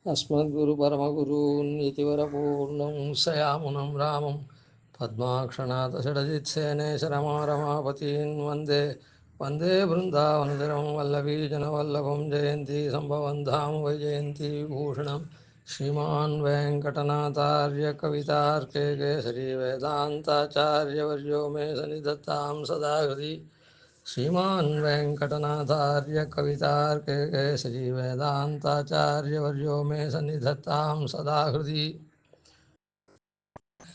अस्मद्गुरुपरमगुरून् इतिवरपूर्णं सयामुनं रामं पद्माक्षनाथषडजित्सेने शरमारमापतीन् वन्दे वन्दे बृन्दावनचरं वल्लभीजनवल्लभं जयन्ती सम्भवं धाम वैजयन्ती विभूषणं श्रीमान् वेङ्कटनाथार्य कवितार्के केसरी वेदान्ताचार्यवर्यो मे सन्निधत्तां सदा हृदि श्रीमान् वेङ्कटनाथार्य कवितार्के केसरी वेदान्ताचार्यवर्यो मे सन्निधत्तां सदा हृदि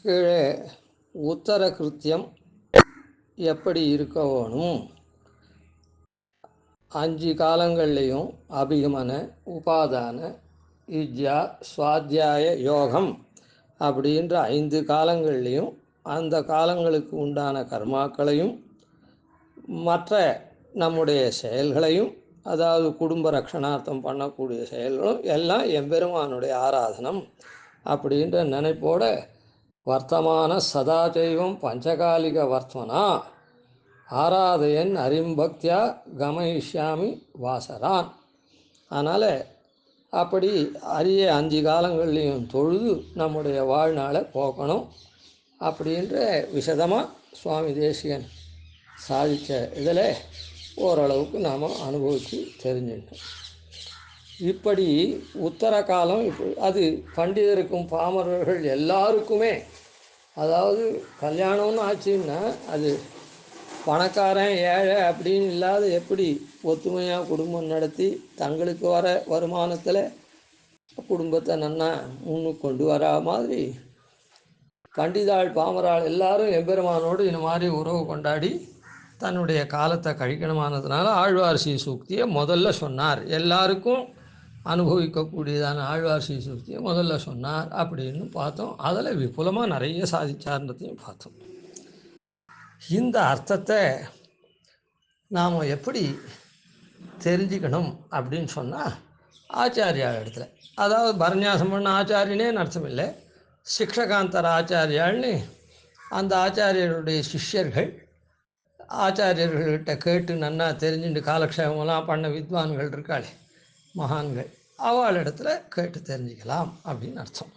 கீழே உத்தர கிருத்தியம் எப்படி இருக்க வேணும், 5 காலங்கள்லேயும் அபிகமன உபாதான இஜ்யா சுவாத்தியாய யோகம் அப்படின்ற 5 காலங்கள்லேயும் அந்த காலங்களுக்கு உண்டான கர்மாக்களையும் மற்ற நம்முடைய செயல்களையும், அதாவது குடும்ப ரக்ஷணார்த்தம் பண்ணக்கூடிய செயல்களும் எல்லாம் எம்பெருமானுடைய ஆராதனம் அப்படின்ற நினைப்போட வர்த்தமான சதாதெய்வம் பஞ்சகாலிக வர்த்தமனா ஆராதயன் அரிம்பக்தியா கமயிஷ்யாமி வாசரான். அதனால் அப்படி அரிய 5 காலங்கள்லேயும் தொழுது நம்முடைய வாழ்நாளை போக்கணும் அப்படின்ற விசதமாக சுவாமி தேசிகன் சாதித்த இதில் ஓரளவுக்கு நாம் அனுபவித்து தெரிஞ்சுட்டோம். இப்படி உத்தர காலம் அது பண்டிதருக்கும் பாமரர்கள் எல்லாருக்குமே, அதாவது கல்யாணம்னு ஆச்சுன்னா அது பணக்காரன் ஏழை அப்படின்னு இல்லாத எப்படி ஒத்துமையாக குடும்பம் நடத்தி தங்களுக்கு வர வருமானத்தில் குடும்பத்தை நன்னா முன்னுக்கு கொண்டு வரா மாதிரி பண்டிதாள் பாமராள் எல்லாரும் எம்பெருமானோடு இந்த மாதிரி உறவு கொண்டாடி தன்னுடைய காலத்தை கழிக்கணுமானதுனால ஆழ்வார் சூக்தியை முதல்ல சொன்னார். எல்லாருக்கும் அனுபவிக்கக்கூடியதான ஆழ்வார் சூக்தியை முதல்ல சொன்னார் அப்படின்னு பார்த்தோம். அதில் விபுலமாக நிறைய சாதிச்சார்ன்றதையும் பார்த்தோம். இந்த அர்த்தத்தை நாம் எப்படி தெரிஞ்சுக்கணும் அப்படின்னு சொன்னால், ஆச்சாரியாள் இடத்துல, அதாவது பரநியாசம் பண்ண ஆச்சாரியனே அர்த்தம் இல்லை, சிக்ஷகாந்தர் ஆச்சாரியாள்னு அந்த ஆச்சாரியருடைய சிஷ்யர்கள் ஆச்சாரியர்கள்கிட்ட கேட்டு நன்னா தெரிஞ்சுட்டு காலக்ஷேமம்லாம் பண்ண வித்வான்கள் இருக்காளே மகான்கள், அவளிடத்துல கேட்டு தெரிஞ்சுக்கலாம் அப்படின்னு அர்த்தம்.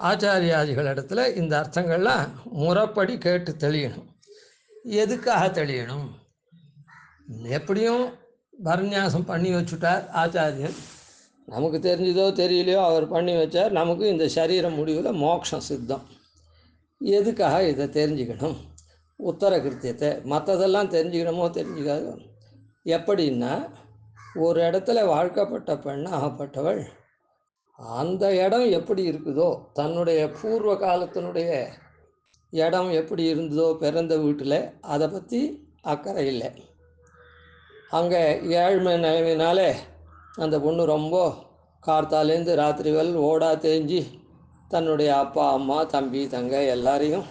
ஆச்சாரியாதிகள் இடத்துல இந்த அர்த்தங்கள்லாம் முறைப்படி கேட்டு தெளியணும். எதுக்காக தெளியணும்? எப்படியும் பரநியாசம் பண்ணி வச்சுட்டார் ஆச்சாரியன், நமக்கு தெரிஞ்சதோ தெரியலையோ அவர் பண்ணி வச்சார், நமக்கு இந்த சரீரம் முடிவில் மோட்சம் சித்தம். எதுக்காக இதை தெரிஞ்சுக்கணும்? உத்தர கிருத்தியத்தை மற்றதெல்லாம் தெரிஞ்சுக்கணுமோ தெரிஞ்சுக்காது. எப்படின்னா, ஒரு இடத்துல வாழ்க்கப்பட்ட பெண்ணாகப்பட்டவள் அந்த இடம் எப்படி இருக்குதோ, தன்னுடைய பூர்வ காலத்தினுடைய இடம் எப்படி இருந்ததோ பிறந்த வீட்டில், அதை பற்றி அக்கறை இல்லை. அங்கே ஏழ்மை நிலைமையினாலே அந்த பொண்ணு ரொம்ப கார்த்தாலேருந்து ராத்திரிகள் ஓடா தேஞ்சி தன்னுடைய அப்பா அம்மா தம்பி தங்கை எல்லாரையும்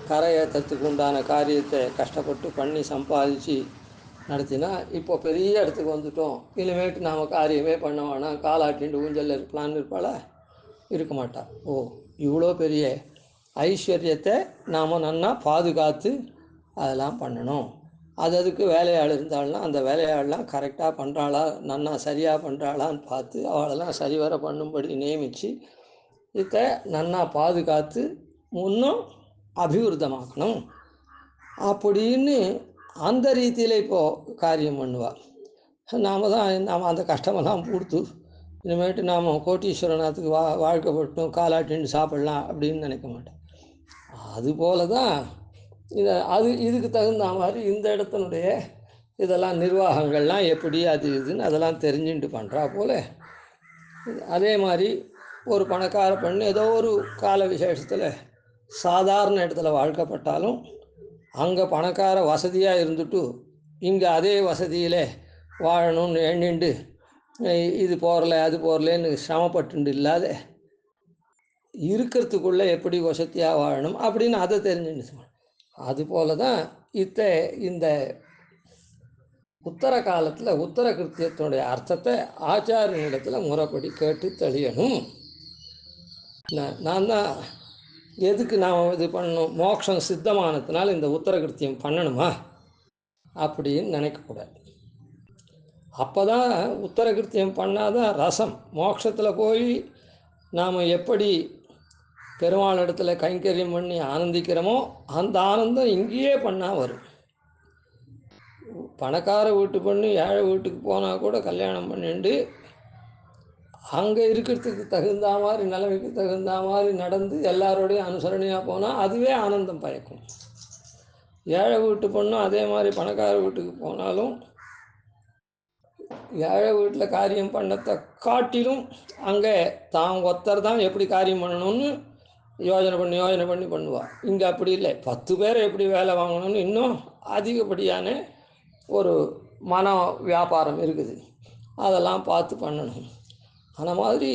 கரையேற்றத்துக்கு உண்டான காரியத்தை கஷ்டப்பட்டு பண்ணி சம்பாதிச்சு நடத்தினா, இப்போ பெரிய இடத்துக்கு வந்துட்டோம், இனிமேட்டு நாம் காரியமே பண்ண வேணாம், காலாட்டிண்டு ஊஞ்சல் இருக்கலான்னு இருப்பாளா? இருக்க மாட்டா. ஓ, இவ்வளோ பெரிய ஐஸ்வர்யத்தை நாம் நன்னா பாதுகாத்து அதெல்லாம் பண்ணணும். அதுக்கு வேலையாள் இருந்தாள்னா அந்த வேலையாள்லாம் கரெக்டாக பண்ணுறாளா, நன்னா சரியாக பண்ணுறாளான்னு பார்த்து அவளெல்லாம் சரிவர பண்ணும்படி நியமித்து இதை நன்னா பாதுகாத்து முன்னும் அபிவிருத்தமாக்கணும் அப்படின்னு அந்த ரீதியில் இப்போது காரியம் பண்ணுவாள். நாம் அந்த கஷ்டமெல்லாம் கொடுத்து இனிமேட்டு நாம் கோட்டீஸ்வரநாத்துக்கு வாழ்க்கப்பட்டோம் காலாட்டின்னு சாப்பிட்லாம் அப்படின்னு நினைக்க மாட்டேன். அதுபோல தான் இதுக்கு தகுந்த மாதிரி இந்த இடத்தினுடைய இதெல்லாம் நிர்வாகங்கள்லாம் எப்படி அது இதுன்னு அதெல்லாம் தெரிஞ்சுட்டு பண்ணுறா போல். அதே மாதிரி ஒரு பணக்கார பெண் ஏதோ ஒரு கால விசேஷத்தில் சாதாரண இடத்துல வாழ்க்கப்பட்டாலும் அங்கே பணக்கார வசதியாக இருந்துட்டு இங்கே அதே வசதியில் வாழணும்னு எண்ணிண்டு இது போகல அது போகலன்னு சிரமப்பட்டு இல்லாத இருக்கிறதுக்குள்ளே எப்படி வசதியாக வாழணும் அப்படின்னு அதை தெரிஞ்சுன்னு. அதுபோல தான் இந்த உத்தர காலத்தில் உத்தர கிருத்தியத்தினுடைய அர்த்தத்தை ஆச்சாரியனிடத்தில் முறைப்படி கேட்டு தெளியணும். நான் தான் எதுக்கு நாம் இது பண்ணணும், மோட்சம் சித்தமானதுனால இந்த உத்தர கிருத்தியம் பண்ணணுமா அப்படின்னு நினைக்கக்கூடாது. அப்போ தான் உத்தரகிருத்தியம் பண்ணாதான் ரசம். மோட்சத்தில் போய் நாம் எப்படி பெருமாள் இடத்துல கைங்கரியம் பண்ணி ஆனந்திக்கிறோமோ அந்த ஆனந்தம் இங்கேயே பண்ணால் வரும். பணக்கார வீட்டு பொண்ணு ஏழை வீட்டுக்கு போனால் கூட கல்யாணம் பண்ணிட்டு அங்கே இருக்கிறதுக்கு தகுந்த மாதிரி, நிலைமைக்கு தகுந்த மாதிரி நடந்து எல்லாரோடையும் அனுசரணையாக போனால் அதுவே ஆனந்தம் பயக்கும். ஏழை வீட்டு பொண்ணும் அதே மாதிரி பணக்கார வீட்டுக்கு போனாலும் ஏழை வீட்டில் காரியம் பண்ணத்தை காட்டிலும் அங்கே தான் ஒருத்தர் தான் எப்படி காரியம் பண்ணணும்னு யோஜனை பண்ணி பண்ணுவாள். இங்கே அப்படி இல்லை, 10 பேரை எப்படி வேலை வாங்கணும்னு இன்னும் அதிகப்படியான ஒரு மன வியாபாரம் இருக்குது. அதெல்லாம் பார்த்து பண்ணணும். அந்த மாதிரி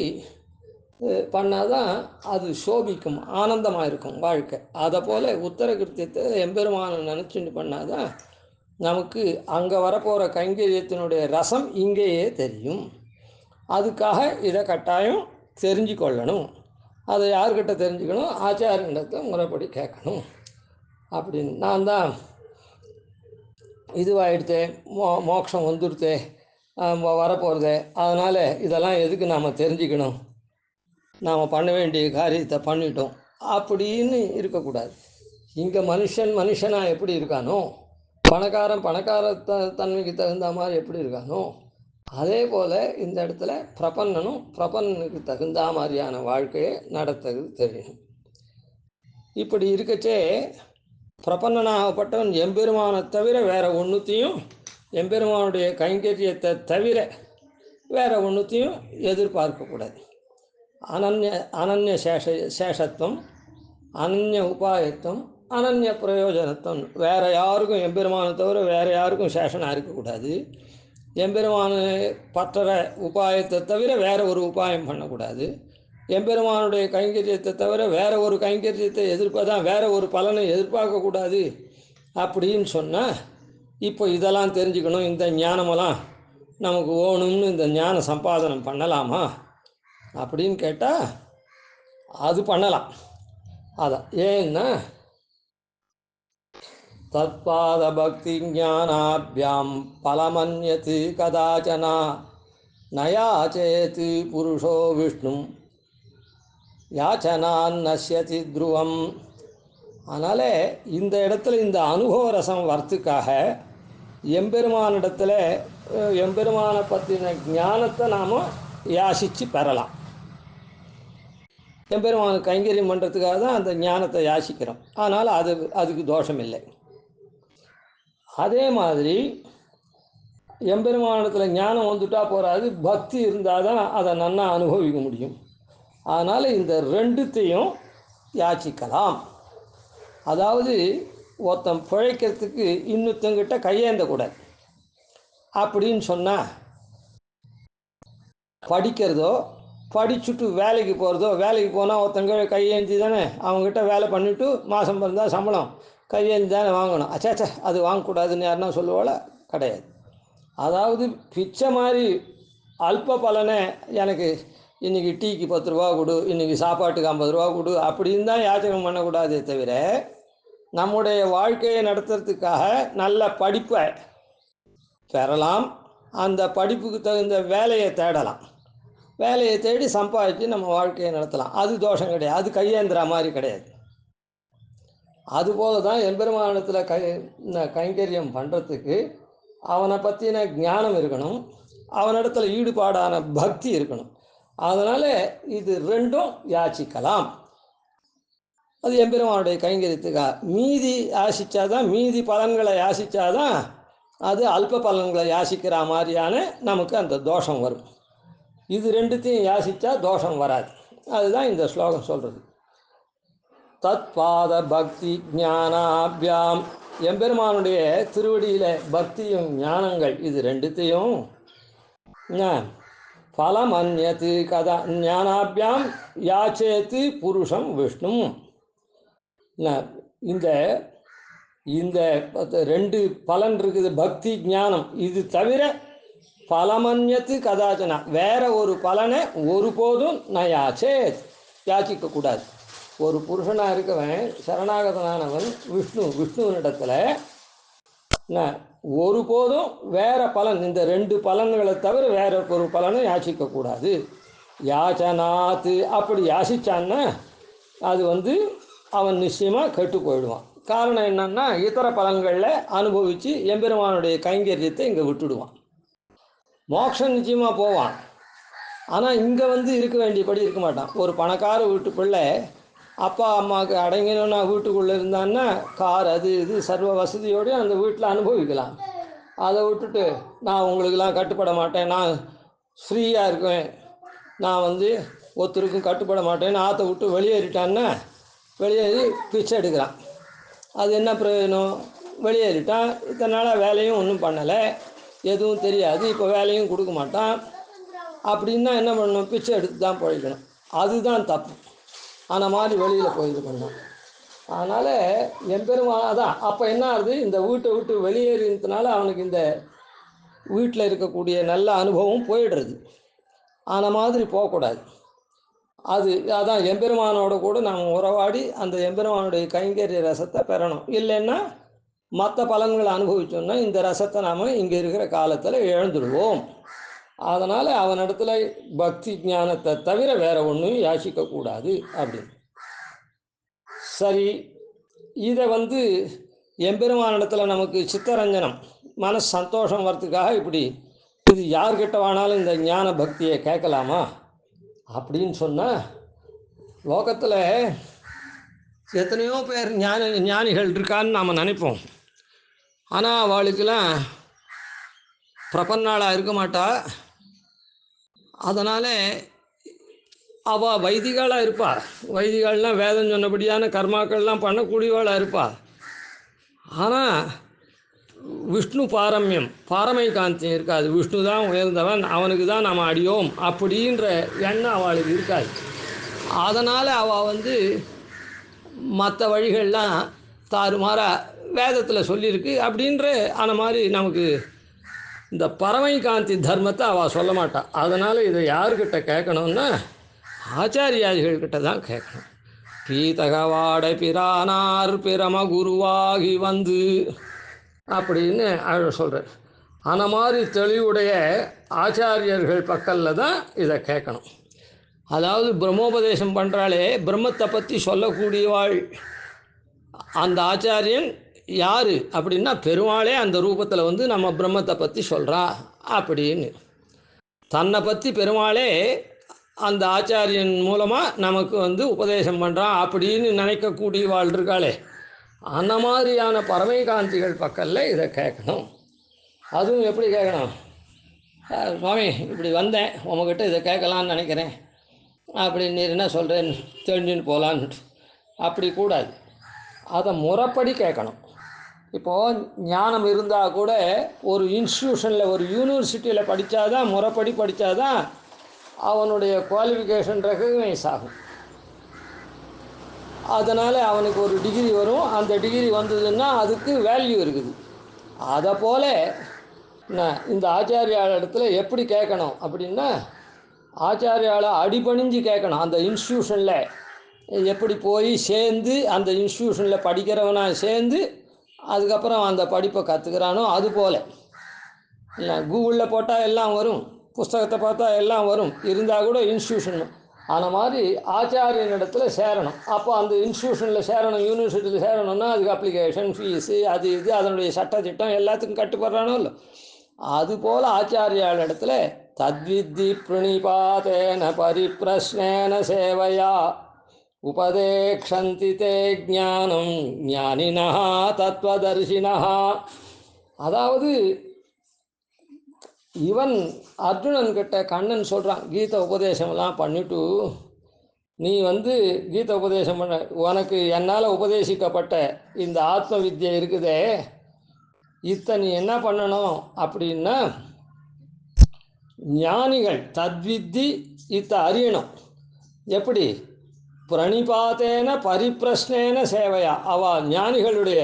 பண்ணால் தான் அது சோபிக்கும், ஆனந்தமாக இருக்கும் வாழ்க்கை. அதை போல் உத்தரகிருத்தியத்தை எம்பெருமானை நினச்சிட்டு பண்ணால் தான் நமக்கு அங்கே வரப்போகிற கைங்கரியத்தினுடைய ரசம் இங்கேயே தெரியும். அதுக்காக இதை கட்டாயம் தெரிஞ்சு கொள்ளணும். அதை யார்கிட்ட தெரிஞ்சுக்கணும்? ஆச்சாரியனிடத்தை முறைப்படி கேட்கணும். அப்படின்னு நான் தான் இதுவாகிடுத்தே, மோட்சம் வந்துடுத்தே, வரப்போகிறதே, அதனால் இதெல்லாம் எதுக்கு நாம் தெரிஞ்சுக்கணும், நாம் பண்ண வேண்டிய காரியத்தை பண்ணிட்டோம் அப்படின்னு இருக்கக்கூடாது. இங்கே மனுஷனாக எப்படி இருக்கானோ, பணக்கார தன்மைக்கு தகுந்த மாதிரி எப்படி இருக்கானோ, அதே போல் இந்த இடத்துல பிரபன்னனுக்கு தகுந்த மாதிரியான வாழ்க்கையை நடத்துறது தெரியணும். இப்படி இருக்கச்சே பிரபன்னனாகப்பட்டவன் எம்பெருமானை தவிர வேறு ஒன்றுத்தையும், எம்பெருமானுடைய கைங்கரியத்தை தவிர வேறு ஒன்றுத்தையும் எதிர்பார்க்கக்கூடாது. அனன்ய சேஷத்துவம், அனன்ய உபாயத்துவம், அனன்ய பிரயோஜனத்துவம். வேறு யாருக்கும், எம்பெருமானை தவிர வேறு யாருக்கும் சேஷனாக இருக்கக்கூடாது. எம்பெருமான பற்ற உபாயத்தை தவிர வேறு ஒரு உபாயம் பண்ணக்கூடாது. எம்பெருமானுடைய கைங்கரியத்தை தவிர வேறு ஒரு கைங்கரியத்தை வேறு ஒரு பலனை எதிர்பார்க்கக்கூடாது அப்படின்னு சொன்னால், இப்போ இதெல்லாம் தெரிஞ்சுக்கணும், இந்த ஞானமெல்லாம் நமக்கு ஓணும்னு இந்த ஞான சம்பாதனம் பண்ணலாமா அப்படின்னு கேட்டால் அது பண்ணலாம். அதான் ஏன்னா தத்பாத பக்தி ஞானாபியாம் பலமன்யத்து கதாச்சனா நயாச்சேத்து புருஷோ விஷ்ணும் யாச்சனான் நஷ்யதி துருவம். அதனால் இந்த இடத்துல இந்த அனுபவ ரசம் வரத்துக்காக எம்பெருமானிடத்தில் எம்பெருமானை பற்றின ஞானத்தை நாம் யாசித்து பெறலாம். எம்பெருமானுக்கு கைங்கரியம் பண்ணுறதுக்காக தான் அந்த ஞானத்தை யாசிக்கிறோம். அதனால் அதுக்கு தோஷம் இல்லை. அதே மாதிரி எம்பெருமானத்தில் ஞானம் வந்துட்டால் போகாது, பக்தி இருந்தால் தான் அதை நன்னா அனுபவிக்க முடியும். அதனால் இந்த ரெண்டுத்தையும் யாச்சிக்கலாம். அதாவது ஒருத்தன் பிழைக்கிறதுக்கு இன்னொருத்தங்கிட்ட கையேந்தக்கூடாது அப்படின்னு சொன்னால், படிக்கிறதோ படிச்சுட்டு வேலைக்கு போகிறதோ, வேலைக்கு போனால் ஒருத்தங்க கையேந்தி தானே அவங்ககிட்ட வேலை பண்ணிவிட்டு மாதம் பிறந்தால் சம்பளம் கையேந்தி தானே வாங்கணும். அச்சாச்சா அது வாங்கக்கூடாதுன்னு யாருன்னா சொல்லுவாள்? கிடையாது. அதாவது பிச்சை மாதிரி அல்ப பலனை, எனக்கு இன்றைக்கி டீக்கு 10 ரூபா கொடு, இன்றைக்கி சாப்பாட்டுக்கு 50 ரூபா கொடு அப்படின்னு தான் யாச்சகம் பண்ணக்கூடாதே தவிர, நம்முடைய வாழ்க்கையை நடத்துறதுக்காக நல்ல படிப்பை பெறலாம், அந்த படிப்புக்கு தகுந்த வேலையை தேடலாம், வேலையை தேடி சம்பாதிச்சு நம்ம வாழ்க்கையை நடத்தலாம். அது தோஷம் கிடையாது, அது கையேந்திர மாதிரி கிடையாது. அதுபோல தான் எம்பெருமானத்தில் கைங்கரியம் பண்ணுறதுக்கு அவனை பற்றின ஞானம் இருக்கணும், அவனிடத்தில் ஈடுபாடான பக்தி இருக்கணும். அதனால் இது ரெண்டும் யாச்சிக்கலாம். அது எம்பெருமானுடைய கைங்கரியத்துக்காக. மீதி யாசித்தாதான், மீதி பலன்களை யாசித்தாதான் அது அல்ப பலன்களை யாசிக்கிற மாதிரியான நமக்கு அந்த தோஷம் வரும். இது ரெண்டுத்தையும் யாசித்தா தோஷம் வராது. அதுதான் இந்த ஸ்லோகம் சொல்கிறது. தத்பாத பக்தி ஞானாபியாம், எம்பெருமானுடைய திருவடியில் பக்தியும் ஞானங்கள் இது ரெண்டுத்தையும் பலம் அந்நத்து கதா ஞானாபியாம் யாச்சேத்து புருஷம் விஷ்ணு. இந்த இந்த 2 பலன் இருக்குது, பக்தி ஞானம். இது தவிர பலமன்யத்து கதாச்சனா, வேற ஒரு பலனை ஒருபோதும் நயாச்சேத் யாச்சிக்கக்கூடாது. ஒரு புருஷனாக இருக்கவன் சரணாகதனானவன் விஷ்ணுவனிடத்தில் ஒருபோதும் வேற பலன், இந்த 2 பலன்களை தவிர வேற ஒரு பலனை யாசிக்கக்கூடாது. யாச்சனாத்து அப்படி யாசிச்சான்னா அது அவன் நிச்சயமாக கெட்டு போயிடுவான். காரணம் என்னன்னா, இதர பலன்களில் அனுபவித்து எம்பெருமானுடைய கைங்கரியத்தை இங்கே விட்டுடுவான். மோட்சம் நிச்சயமாக போவான், ஆனால் இங்கே இருக்க வேண்டியபடி இருக்க மாட்டான். ஒரு பணக்கார வீட்டு பிள்ளை அப்பா அம்மாவுக்கு அடங்கணும்னா வீட்டுக்குள்ளே இருந்தான்னா கார் அது இது சர்வ வசதியோடு அந்த வீட்டில் அனுபவிக்கலாம். அதை விட்டுட்டு நான் உங்களுக்கெல்லாம் கட்டுப்பட மாட்டேன், நான் ஃப்ரீயாக இருக்கேன், நான் ஒருத்தருக்கும் கட்டுப்பட மாட்டேன்னு ஆற்றை விட்டு வெளியேறிட்டான்னா வெளியேறி பிச்சை எடுக்கிறான். அது என்ன பிரயோஜனம்? வெளியேறிட்டான், இதனால் வேலையும் ஒன்றும் பண்ணலை, எதுவும் தெரியாது, இப்போ வேலையும் கொடுக்க மாட்டான். அப்படின்னா என்ன பண்ணணும்? பிச்சை எடுத்து தான் பிழைக்கணும். அதுதான் தப்பு. அந்த மாதிரி வெளியில் போயிது பண்ணோம். அதனால் எம்பெருமானா தான். அப்போ என்ன ஆகுது? இந்த வீட்டை விட்டு வெளியேறினதுனால அவனுக்கு இந்த வீட்டில் இருக்கக்கூடிய நல்ல அனுபவம் போயிடுறது. அந்த மாதிரி போகக்கூடாது. அதான் எம்பெருமானோட கூட நாம் உறவாடி அந்த எம்பெருமானுடைய கைங்கரிய ரசத்தை பெறணும். இல்லைன்னா மற்ற பலன்களை அனுபவிச்சோம்னா இந்த ரசத்தை நாம் இங்கே இருக்கிற காலத்தில் இழந்துடுவோம். அதனால் அவனிடத்துல பக்தி ஞானத்தை தவிர வேற ஒன்றும் யாசிக்கக்கூடாது அப்படின்னு. சரி, இதை எம்பெருமானிடத்தில் நமக்கு சித்தரஞ்சனம் மனசு சந்தோஷம் வரத்துக்காக இப்படி இது யார்கிட்ட வேணாலும் இந்த ஞான பக்தியை கேட்கலாமா அப்படின்னு சொன்னால், லோகத்தில் எத்தனையோ பேர் ஞானிகள் இருக்கான்னு நாம் நினைப்போம். ஆனால் அவளுக்கெல்லாம் பிரபன்னாளாக இருக்க மாட்டா. அதனால் அவள் வைதிகாலாக இருப்பாள். வைதிகால்னால் வேதம் சொன்னபடியான கர்மாக்கள்லாம் பண்ணக்கூடியவாளாக இருப்பாள். ஆனால் விஷ்ணு பாரமை காந்தி இருக்காது. விஷ்ணு தான் உயர்ந்தவன், அவனுக்கு தான் நாம் அடியோம் அப்படின்ற எண்ணம் அவளுக்கு இருக்காது. அதனால் அவள் மற்ற வழிகள்லாம் தாறுமாறாக வேதத்தில் சொல்லியிருக்கு அப்படின்ற அந்த மாதிரி நமக்கு இந்த பரமை காந்தி தர்மத்தை அவள் சொல்ல மாட்டாள். அதனால் இதை யார்கிட்ட கேட்கணும்னா ஆச்சாரியாதிகள்கிட்ட தான் கேட்கணும். பீதகவாடை பிரானார் பிரம குருவாகி அப்படின்னு சொல்கிறார். அந்த மாதிரி தெளிவுடைய ஆச்சாரியர்கள் பக்கத்தில் தான் இதை கேட்கணும். அதாவது பிரம்மோபதேசம் பண்ணுறாளே, பிரம்மத்தை பற்றி சொல்லக்கூடியவாள் அந்த ஆச்சாரியன் யார் அப்படின்னா பெருமாளே அந்த ரூபத்தில் நம்ம பிரம்மத்தை பற்றி சொல்கிறா அப்படின்னு. தன்னை பற்றி பெருமாளே அந்த ஆச்சாரியன் மூலமாக நமக்கு உபதேசம் பண்ணுறான் அப்படின்னு நினைக்கக்கூடியவாள் இருக்காளே, அந்த மாதிரியான பரமை காந்திகள் பக்கத்தில் இதை கேட்கணும். அதுவும் எப்படி கேட்கணும்? சுவாமி இப்படி வந்தேன், உங்ககிட்ட இதை கேட்கலான்னு நினைக்கிறேன் அப்படின்னு நீர் என்ன சொல்கிறேன்னு தெரிஞ்சுன்னு போகலான்னு அப்படி கூடாது. அதை முறைப்படி கேட்கணும். இப்போது ஞானம் இருந்தால் கூட ஒரு இன்ஸ்டியூஷனில் ஒரு யூனிவர்சிட்டியில் படித்தாதான், முறைப்படி படித்தாதான் அவனுடைய குவாலிஃபிகேஷன் ரெகக்னைஸ் ஆகும். அதனால் அவனுக்கு ஒரு டிகிரி வரும். அந்த டிகிரி வந்ததுன்னா அதுக்கு வேல்யூ இருக்குது. அதை போல் இந்த ஆச்சாரியால் இடத்துல எப்படி கேட்கணும் அப்படின்னா, ஆச்சாரியால் அடிபணிஞ்சு கேட்கணும். அந்த இன்ஸ்டியூஷனில் எப்படி போய் சேர்ந்து அந்த இன்ஸ்டியூஷனில் படிக்கிறவனாக சேர்ந்து அதுக்கப்புறம் அந்த படிப்பை கற்றுக்கிறானோ அதுபோல். இல்லை கூகுளில் போட்டால் எல்லாம் வரும், புஸ்தகத்தை பார்த்தா எல்லாம் வரும், இருந்தால் கூட இன்ஸ்டியூஷன் அந்த மாதிரி ஆச்சாரியனிடத்தில் சேரணும். அப்போ அந்த இன்ஸ்டியூஷனில் சேரணும், யூனிவர்சிட்டியில் சேரணும்னா அதுக்கு அப்ளிகேஷன் ஃபீஸு அது இது அதனுடைய சட்டத்திட்டம் எல்லாத்துக்கும் கட்டுப்படுறானோ இல்லை. அதுபோல் ஆச்சாரியால் இடத்துல தத்வித்தி பிரணிபாதேன பரிப்ரஸ்னேன சேவையா உபதேக்ஷந்தி தே ஞானம் ஞானினா தத்துவதர்சினா. அதாவது இவன் அர்ஜுனன் கிட்ட கண்ணன் சொல்கிறான், கீதை உபதேசமெல்லாம் பண்ணிவிட்டு நீ கீதை உபதேசம் பண்ண, உனக்கு என்னால் உபதேசிக்கப்பட்ட இந்த ஆத்ம வித்யை இருக்குதே, இதை நீ என்ன பண்ணணும் அப்படின்னா ஞானிகள் தத்வித்தி இதை அறியணும். எப்படி? பிரணிபாத்தேன பரிப்ரஸ்னேன சேவையா. ஞானிகளுடைய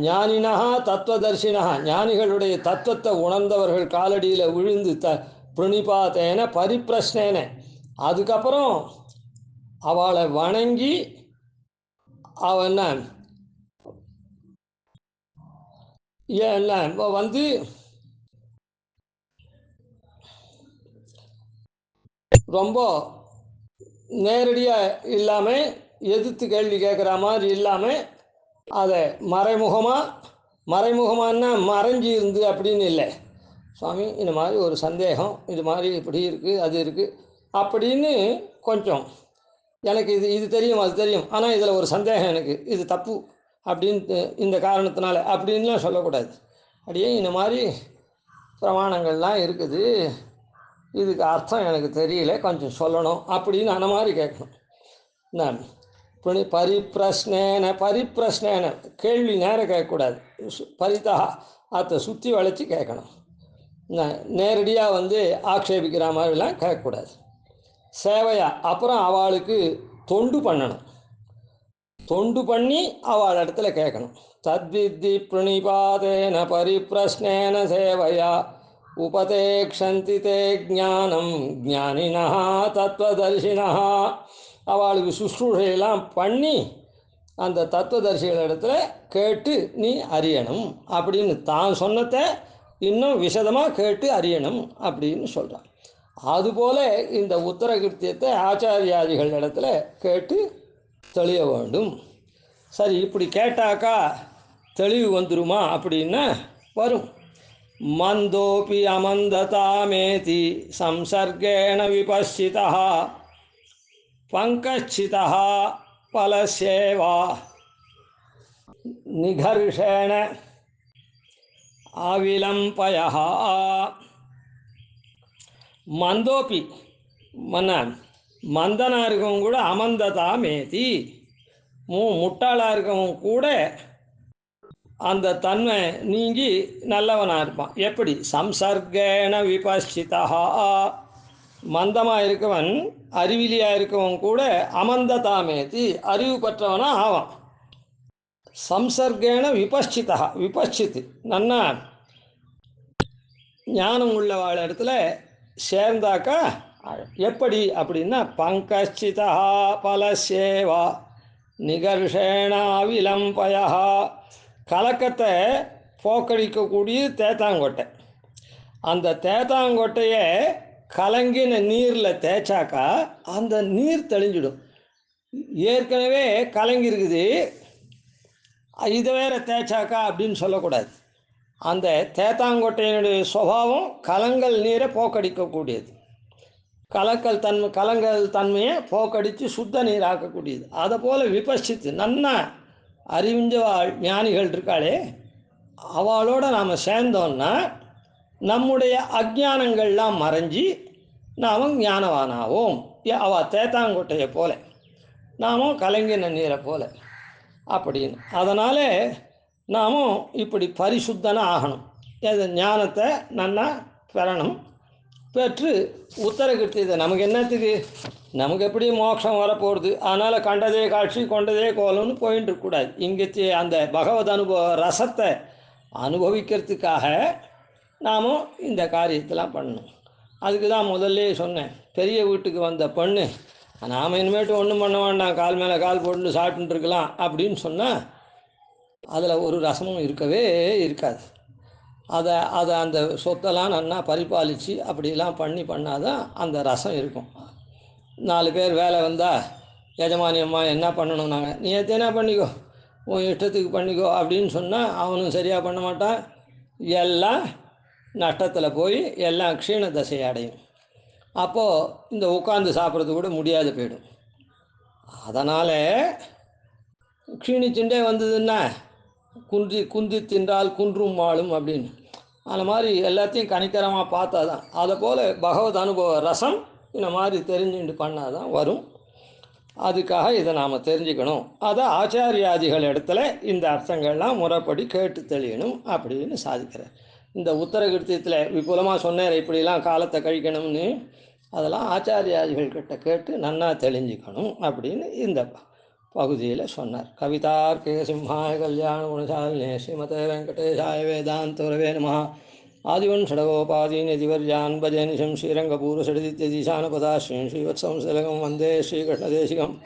ஞானினா தத்துவதர்சினா, ஞானிகளுடைய தத்துவத்தை உணர்ந்தவர்கள் காலடியில் விழுந்து பிரணிபாத்தேன பரிப்ரஸ்னேன, அதுக்கப்புறம் அவளை வணங்கி அவன் ஏன் இப்போ வந்து ரொம்ப நேரடியாக இல்லாமல் எதிர்த்து கேள்வி கேட்குற மாதிரி இல்லாமல் அதை மறைமுகமானா மறைஞ்சி இருந்து அப்படின்னு இல்லை. சுவாமி இந்த மாதிரி ஒரு சந்தேகம், இது மாதிரி இப்படி இருக்குது அது இருக்குது அப்படின்னு கொஞ்சம் எனக்கு இது இது தெரியும் அது தெரியும், ஆனால் இதில் ஒரு சந்தேகம் எனக்கு, இது தப்பு அப்படின்னு இந்த காரணத்தினால அப்படின்லாம் சொல்லக்கூடாது. அப்படியே இந்த மாதிரி பிரமாணங்கள்லாம் இருக்குது, இதுக்கு அர்த்தம் எனக்கு தெரியல, கொஞ்சம் சொல்லணும் அப்படின்னு அந்த மாதிரி கேட்கணும். நான் பரிப்பிரஷ்னேன கேள்வி நேரம் கேட்கக்கூடாது. பரிதா அதை சுற்றி வளைச்சி கேட்கணும். நேரடியாக வந்து ஆக்ஷேபிக்கிற மாதிரிலாம் கேட்கக்கூடாது. சேவையா அப்புறம் அவளுக்கு தொண்டு பண்ணணும். தொண்டு பண்ணி அவள் இடத்துல கேட்கணும். தத்வித்தி பிரணிபாதேன பரிப்பிரஷ்னேன சேவையா உபதேக்ஷந்தி தே ஞானம் ஞானினா தத்துவதர்ஷினா. அவளுக்கு சுஷ்ரூஷையெல்லாம் பண்ணி அந்த தத்துவதர்சிகள் இடத்துல கேட்டு நீ அறியணும் அப்படின்னு தான் சொன்னதை இன்னும் விசதமாக கேட்டு அறியணும் அப்படின்னு சொல்கிறான். அதுபோல் இந்த உத்தரகிருத்தியத்தை ஆச்சாரியாதிகள் இடத்துல கேட்டு தெளிய வேண்டும். சரி, இப்படி கேட்டாக்கா தெளிவு வந்துருமா அப்படின்னா வரும். மந்தோபி அமந்ததாமேதி சம்சர்கேண விபஸ்சிதா பங்கச்சிதா பலசேவா நிகர்ஷேண அவிலம்பய. மந்தோப்பி மந்தனாக இருக்கவங்க கூட அமந்ததா மேதி முட்டாளாக இருக்கவங்க கூட அந்த தன்மை நீங்கி நல்லவனாக இருப்பான். எப்படி? சம்சர்கேண விபஸ்சிதா. மந்தமாக இருக்கவன் அறிவிலியாக இருக்கவன் கூட அமந்ததாமேதி அறிவு பெற்றவனாக ஆவான். சம்சர்கேண விபஸ்சித்து நன்னா ஞானம் உள்ளவாழ் இடத்துல சேர்ந்தாக்கா எப்படி அப்படின்னா பங்கச்சிதா பலசேவா நிகர்ஷேணா விலம்பயா. கலக்கத்தை போக்கடிக்கக்கூடிய தேத்தாங்கொட்டை. அந்த தேத்தாங்கொட்டையை கலங்கின நீரில் தேய்ச்சாக்கா அந்த நீர் தெளிஞ்சிடும். ஏற்கனவே கலங்கிருக்குது, இதை வேற தேய்ச்சாக்கா அப்படின்னு சொல்லக்கூடாது. அந்த தேத்தாங்கொட்டையினுடைய சுபாவம் கலங்கல் நீரை போக்கடிக்கக்கூடியது. கலங்கல் தன்மையை போக்கடித்து சுத்த நீர் ஆக்கக்கூடியது. அதை போல் விபசித்து நன்னா அறிவிஞ்சவாள் ஞானிகள் இருக்காளே, அவளோட நாம் சேர்ந்தோன்னா நம்முடைய அஜானங்கள்லாம் மறைஞ்சி நாம் ஞானவானாவோம். அவள் தேத்தாங்கொட்டையை போல, நாமும் கலங்கின நீரை போல அப்படின்னு. அதனால் நாமும் இப்படி பரிசுத்தனாக ஆகணும். ஞானத்தை நன்னா பெறணும். பெற்று உத்தரகிருத்தியதை நமக்கு என்னத்துக்கு, நமக்கு எப்படி மோட்சம் வரப்போகிறது, அதனால் கண்டதே காட்சி கொண்டதே கோலம்னு போயின்னு இருக்கக்கூடாது. இங்கே அந்த பகவத் அனுபவ ரசத்தை அனுபவிக்கிறதுக்காக நாமும் இந்த காரியத்தெல்லாம் பண்ணணும். அதுக்கு தான் முதல்ல சொன்னேன், பெரிய வீட்டுக்கு வந்த பெண்ணு நாம் இனிமேட்டு ஒன்றும் பண்ண வேண்டாம், கால் மேலே கால் போட்டு சாப்பிட்டுருக்கலாம் அப்படின்னு சொன்னால் அதில் ஒரு ரசமும் இருக்கவே இருக்காது. அதை அந்த சொத்தெல்லாம் நன்னா பரிபாலித்து அப்படிலாம் பண்ணாதான் அந்த ரசம் இருக்கும். 4 பேர் வேலை வந்தால் எஜமானி அம்மா என்ன பண்ணணும், நாங்கள் நீ எத்தனை பண்ணிக்கோ, உன் இஷ்டத்துக்கு பண்ணிக்கோ அப்படின்னு சொன்னால் அவனும் சரியாக பண்ண மாட்டான். எல்லாம் நஷ்டத்தில் போய் எல்லாம் க்ஷீண தசை அடையும். அப்போது இந்த உட்காந்து சாப்பிட்றது கூட முடியாது போயிடும். அதனால் க்ஷீணிச்சுட்டே வந்ததுன்னா குந்தி தின்றால் குன்றும் வாழும் அப்படின்னு, அந்த மாதிரி எல்லாத்தையும் கணிக்கரமாக பார்த்தா தான். அதை போல் பகவத் அனுபவ ரசம் இந்த மாதிரி தெரிஞ்சுட்டு பண்ணால் தான் வரும். அதுக்காக இதை நாம் தெரிஞ்சுக்கணும். அதை ஆச்சாரியாதிகள் இடத்துல இந்த அர்த்தங்கள்லாம் முறைப்படி கேட்டு தெளியணும் அப்படின்னு சாதிக்கிறேன். இந்த உத்தரகிருத்தியத்தில் விபுலமாக சொன்னேன் இப்படிலாம் காலத்தை கழிக்கணும்னு, அதெல்லாம் ஆச்சாரியாதிகள் கிட்ட கேட்டு நன்னா தெளிஞ்சுக்கணும் அப்படின்னு இந்த பகுதியில் சொன்னார். கவிதார்க்கே சிம்ஹாய கல்யாண குணசாலினே ஸ்ரீமதே வெங்கடேஷாய வேதாந்தரவே நமஹ. ஆதிவன் ஷடகோபாதீன் யதிவர்யான் பஜே நிஷம் ஸ்ரீரங்கபூர்வ ஷடிதித்யதிசானபதாஸ்ரீம் ஸ்ரீவத்சம்சலகம் வந்தே ஸ்ரீகிருஷ்ணதேசிகம்.